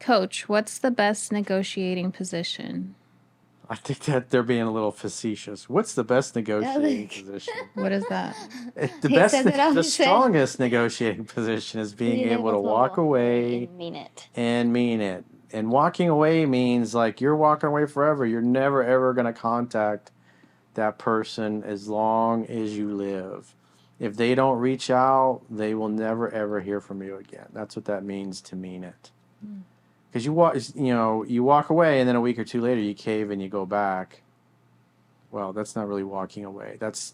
Coach, what's the best negotiating position? I think that they're being a little facetious. What's the best negotiating position? What is that? The strongest negotiating position is being able to walk away and mean it. And mean it. And walking away means like you're walking away forever. You're never ever going to contact that person as long as you live. If they don't reach out, they will never ever hear from you again. That's what that means to mean it. Because you walk away, and then a week or two later, you cave and you go back. Well, that's not really walking away. That's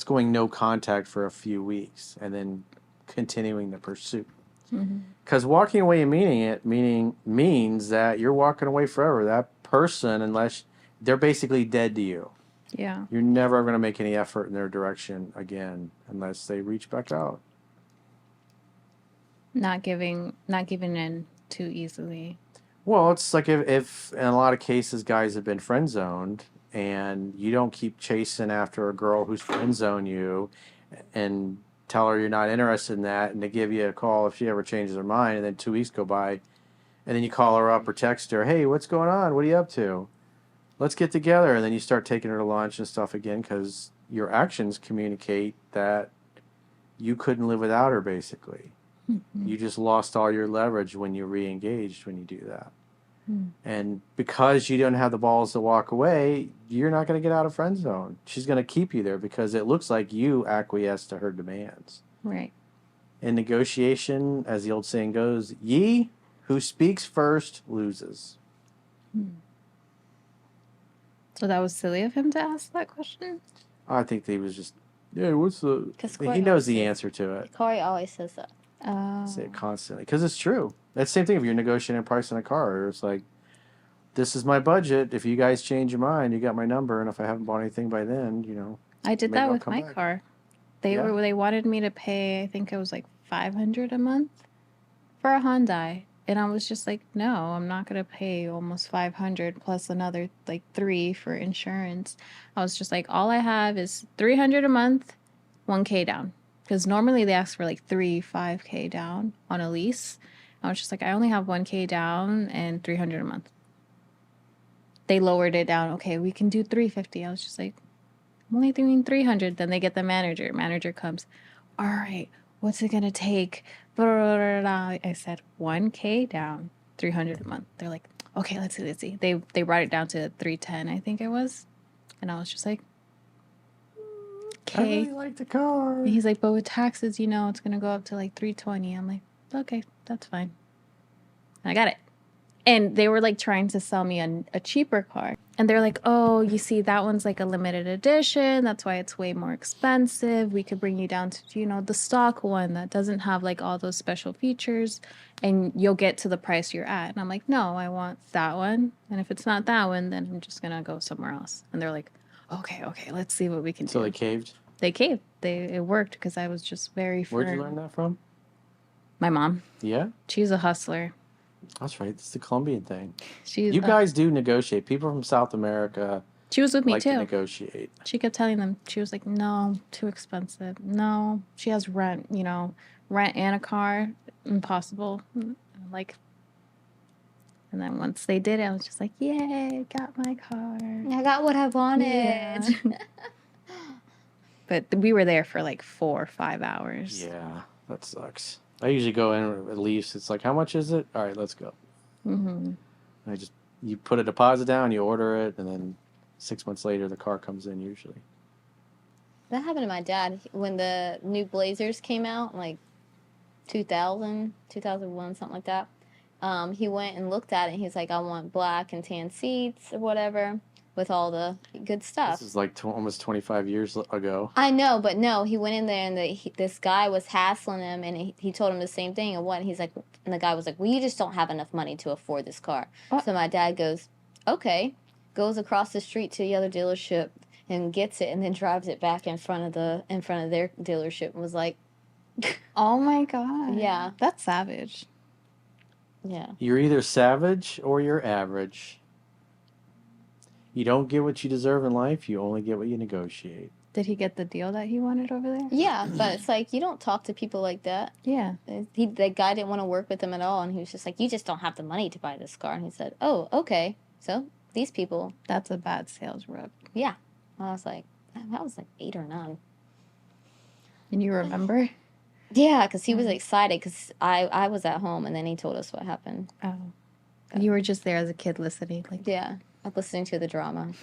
going no contact for a few weeks, and then continuing the pursuit. Because walking away and meaning it means that you're walking away forever. That person, unless they're basically dead to you. Yeah. You're never going to make any effort in their direction again unless they reach back out. Not giving in too easily. Well, it's like if in a lot of cases guys have been friend zoned and you don't keep chasing after a girl who's friend zoned you and tell her you're not interested in that and to give you a call if she ever changes her mind, and then 2 weeks go by and then you call her up or text her, hey, what's going on? What are you up to? Let's get together. And then you start taking her to lunch and stuff again because your actions communicate that you couldn't live without her, basically. You just lost all your leverage when you re-engaged when you do that. And because you don't have the balls to walk away, you're not going to get out of friend zone. She's going to keep you there because it looks like you acquiesce to her demands. Right. In negotiation, as the old saying goes, ye who speaks first loses. So that was silly of him to ask that question? I think he was just, what's the... He knows the answer to it. Corey always says that. Say it constantly. Because it's true. That's the same thing if you're negotiating a price on a car. It's like, this is my budget. If you guys change your mind, you got my number. And if I haven't bought anything by then, I did that with my car. They wanted me to pay, I think it was like $500 a month for a Hyundai. And I was just like, no, I'm not going to pay almost $500 plus another like $300 for insurance. I was just like, all I have is $300 a month, $1,000 down. Because normally they ask for like $5K down on a lease. I was just like, I only have $1K down and $300 a month. They lowered it down. Okay, we can do $350. I was just like, I'm only doing $300. Then they get the manager. Manager comes, all right, what's it gonna take? I said $1K down, $300 a month. They're like, okay, let's see. They brought it down to $310, I think it was, and I was just like, okay. I really like the car. And he's like, but with taxes, it's gonna go up to like $320. I'm like, okay, that's fine. And I got it. And they were like trying to sell me a cheaper car. And they're like, oh, you see, that one's like a limited edition. That's why it's way more expensive. We could bring you down to, the stock one that doesn't have like all those special features. And you'll get to the price you're at. And I'm like, no, I want that one. And if it's not that one, then I'm just going to go somewhere else. And they're like, okay, let's see what we can do. So they caved? They caved. It worked because I was just very firm. Where'd you learn that from? My mom. Yeah? She's a hustler. That's right. It's the Colombian thing. You guys do negotiate. People from South America. She was with me too. To negotiate. She kept telling them. She was like, "No, too expensive. No, she has rent. Rent and a car, impossible." Like, and then once they did it, I was just like, "Yay, got my car. I got what I wanted." Yeah. But we were there for like 4 or 5 hours. Yeah, that sucks. I usually go in at least. It's like, how much is it? All right, let's go. You put a deposit down, you order it, and then 6 months later, the car comes in usually. That happened to my dad when the new Blazers came out, like 2000, 2001, something like that. He went and looked at it, and he's like, I want black and tan seats or whatever with all the good stuff. This is like almost 25 years ago. I know, but no, he went in there, and this guy was hassling him, and he told him the same thing. And he's like, and the guy was like, well, you just don't have enough money to afford this car. What? So my dad goes, okay, goes across the street to the other dealership and gets it, and then drives it back in front of their dealership and was like, oh my God. Yeah. That's savage. Yeah. You're either savage or you're average. You don't get what you deserve in life, you only get what you negotiate. Did he get the deal that he wanted over there? Yeah, but it's like, you don't talk to people like that. Yeah. The guy didn't want to work with him at all, and he was just like, you just don't have the money to buy this car. And he said, oh, okay. So these people. That's a bad sales rep. Yeah. I was like, that was like 8 or 9. And you remember? Yeah, because he was excited because I was at home, and then he told us what happened. Oh. You were just there as a kid listening. Like, yeah, I'm listening to the drama.